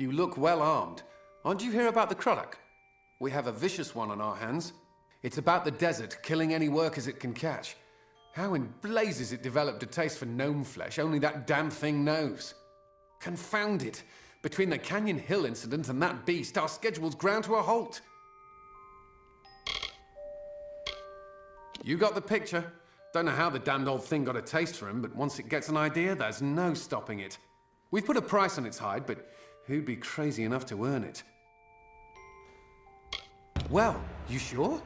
You look well armed. Aren't you here about the Croddock? We have a vicious one on our hands. It's about the desert, killing any workers it can catch. How in blazes it developed a taste for gnome flesh, only that damn thing knows. Confound it! Between the Canyon Hill incident and that beast, our schedule's ground to a halt. You got the picture. Don't know how the damned old thing got a taste for him, but once it gets an idea, there's no stopping it. We've put a price on its hide, but who'd be crazy enough to earn it? Well, you sure?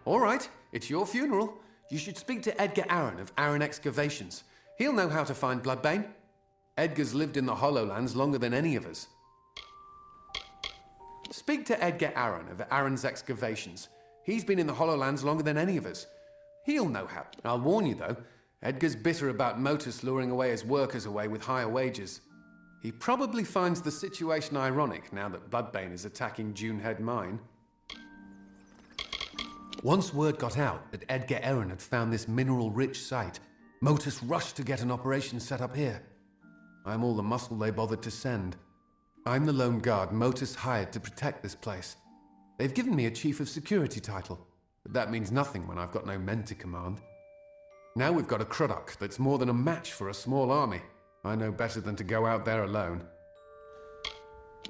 All right, it's your funeral. You should speak to Edgar Aaron of Aaron Excavations. He'll know how to find Bloodbane. Edgar's lived in the Hollowlands longer than any of us. Speak to Edgar Aaron of Aaron's Excavations. He's been in the Hollowlands longer than any of us. He'll know how. I'll warn you, though. Edgar's bitter about Motus luring away his workers away with higher wages. He probably finds the situation ironic now that Bloodbane is attacking Dunehead Mine. Once word got out that Edgar Aaron had found this mineral-rich site, Motus rushed to get an operation set up here. I'm all the muscle they bothered to send. I'm the lone guard Motus hired to protect this place. They've given me a Chief of Security title, but that means nothing when I've got no men to command. Now we've got a Croddock that's more than a match for a small army. I know better than to go out there alone.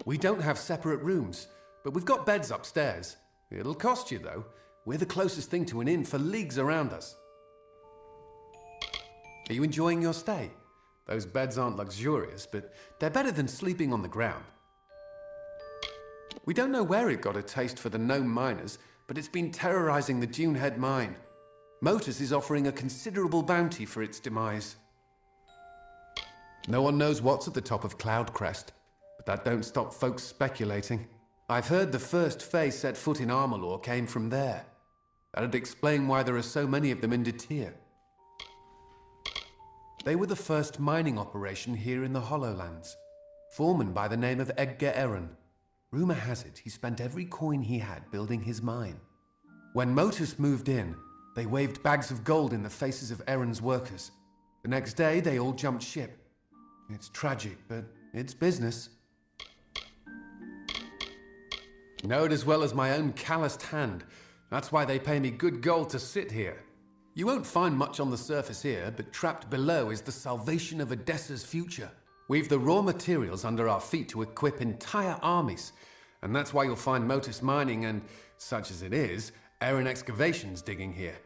We don't have separate rooms, but we've got beds upstairs. It'll cost you, though. We're the closest thing to an inn for leagues around us. Are you enjoying your stay? Those beds aren't luxurious, but they're better than sleeping on the ground. We don't know where it got a taste for the gnome miners, but it's been terrorizing the Dunehead mine. Motus is offering a considerable bounty for its demise. No one knows what's at the top of Cloudcrest, but that don't stop folks speculating. I've heard the first Fae set foot in Amalur came from there. That'd explain why there are so many of them in Detir. They were the first mining operation here in the Hollowlands. Foreman by the name of Edgar Aaron. Rumor has it he spent every coin he had building his mine. When Motus moved in, they waved bags of gold in the faces of Aaron's workers. The next day, they all jumped ship. It's tragic, but it's business. Know it as well as my own calloused hand. That's why they pay me good gold to sit here. You won't find much on the surface here, but trapped below is the salvation of Odessa's future. We've the raw materials under our feet to equip entire armies, and that's why you'll find Motus Mining and, such as it is, Aaron Excavations digging here.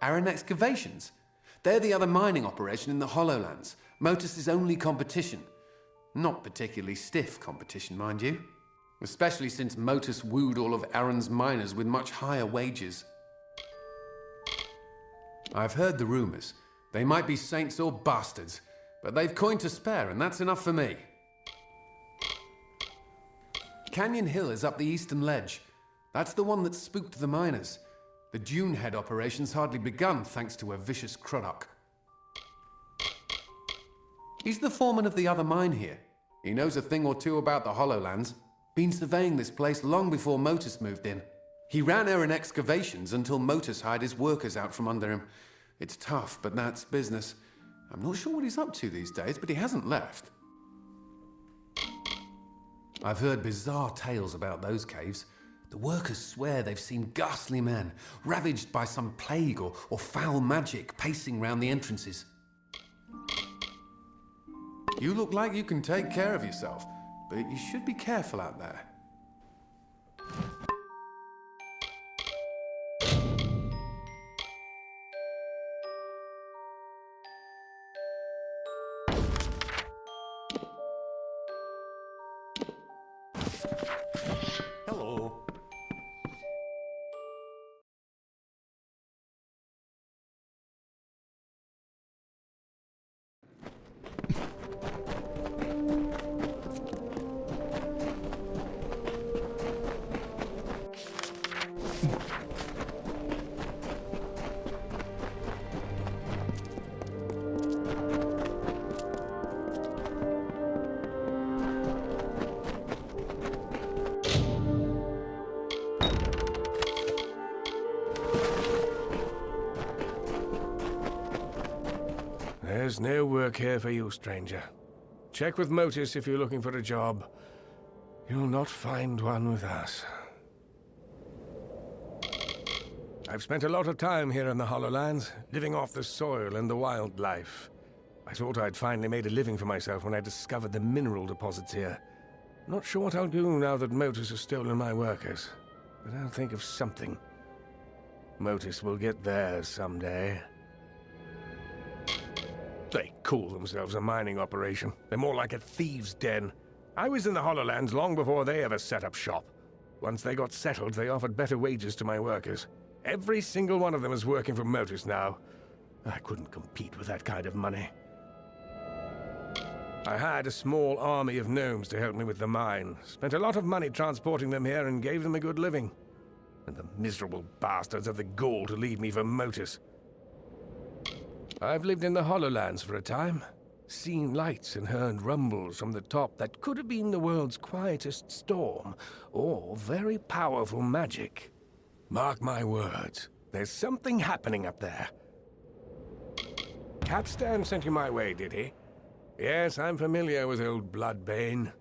Aaron Excavations? They're the other mining operation in the Hollowlands. Motus's only competition. Not particularly stiff competition, mind you. Especially since Motus wooed all of Aaron's miners with much higher wages. I've heard the rumors. They might be saints or bastards, but they've coin to spare, and that's enough for me. Canyon Hill is up the eastern ledge. That's the one that spooked the miners. The Dunehead operation's hardly begun, thanks to a vicious Croddock. He's the foreman of the other mine here. He knows a thing or two about the Hollowlands. Been surveying this place long before Motus moved in. He ran Aaron Excavations until Motus hired his workers out from under him. It's tough, but that's business. I'm not sure what he's up to these days, but he hasn't left. I've heard bizarre tales about those caves. The workers swear they've seen ghastly men, ravaged by some plague or foul magic, pacing round the entrances. You look like you can take care of yourself, but you should be careful out there. Hello. There's no work here for you, stranger. Check with Motus if you're looking for a job. You'll not find one with us. I've spent a lot of time here in the Hollowlands, living off the soil and the wildlife. I thought I'd finally made a living for myself when I discovered the mineral deposits here. Not sure what I'll do now that Motus has stolen my workers, but I'll think of something. Motus will get theirs someday. They call themselves a mining operation. They're more like a thieves' den. I was in the Hollowlands long before they ever set up shop. Once they got settled, they offered better wages to my workers. Every single one of them is working for Motus now. I couldn't compete with that kind of money. I hired a small army of gnomes to help me with the mine. Spent a lot of money transporting them here and gave them a good living. And the miserable bastards have the gall to leave me for Motus. I've lived in the Hollowlands for a time. Seen lights and heard rumbles from the top that could have been the world's quietest storm, or very powerful magic. Mark my words, there's something happening up there. Capstan sent you my way, did he? Yes, I'm familiar with old Bloodbane.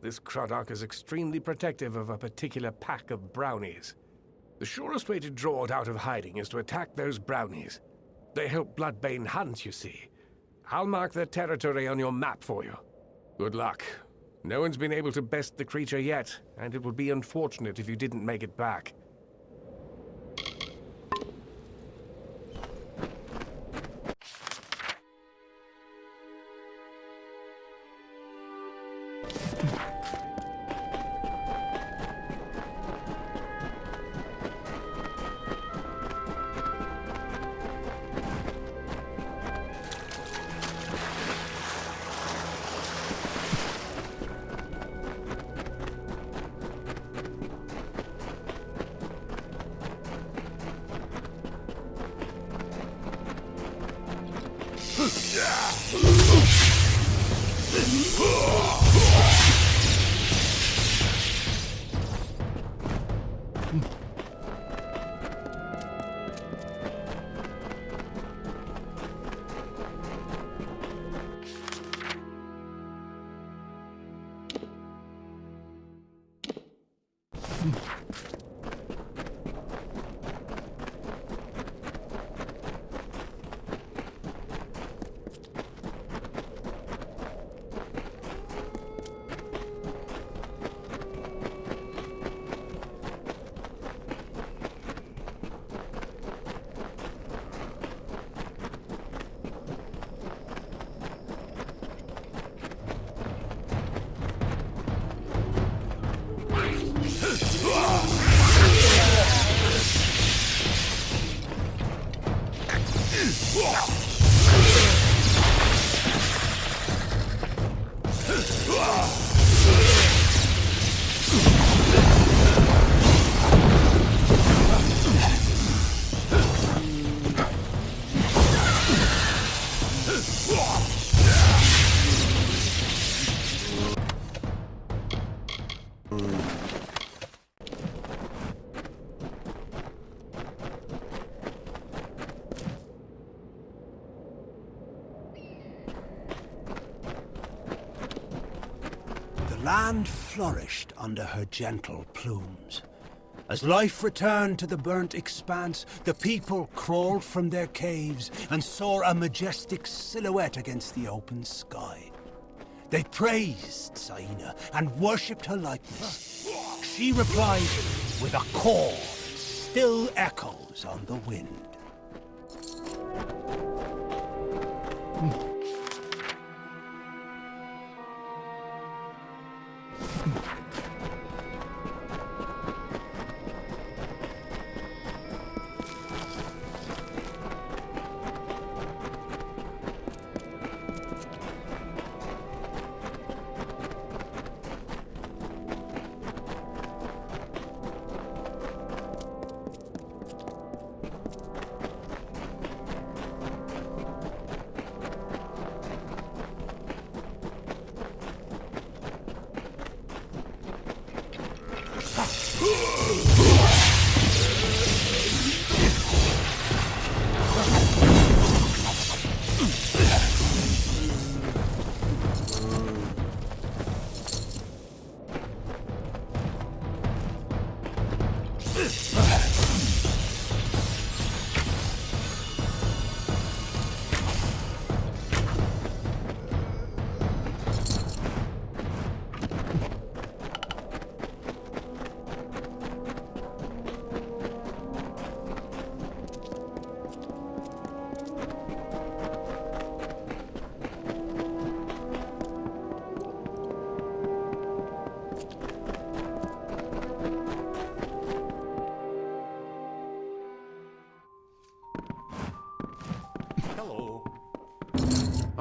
This Croddock is extremely protective of a particular pack of brownies. The surest way to draw it out of hiding is to attack those brownies. They help Bloodbane hunt, you see. I'll mark their territory on your map for you. Good luck. No one's been able to best the creature yet, and it would be unfortunate if you didn't make it back. The land flourished under her gentle plumes. As life returned to the burnt expanse, the people crawled from their caves and saw a majestic silhouette against the open sky. They praised Saina and worshipped her likeness. She replied with a call that still echoes on the wind.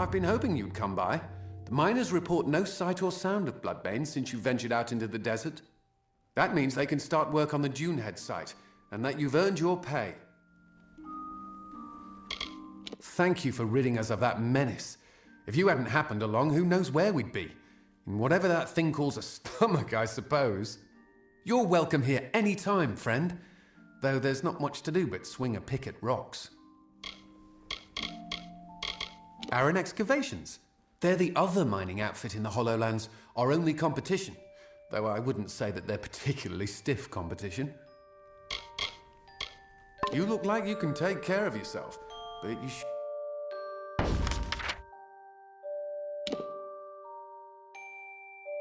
I've been hoping you'd come by. The miners report no sight or sound of Bloodbane since you ventured out into the desert. That means they can start work on the Dunehead site, and that you've earned your pay. Thank you for ridding us of that menace. If you hadn't happened along, who knows where we'd be? In whatever that thing calls a stomach, I suppose. You're welcome here any time, friend. Though there's not much to do but swing a pick at rocks. Aaron Excavations. They're the other mining outfit in the Hollowlands, our only competition. Though I wouldn't say that they're particularly stiff competition. You look like you can take care of yourself, but you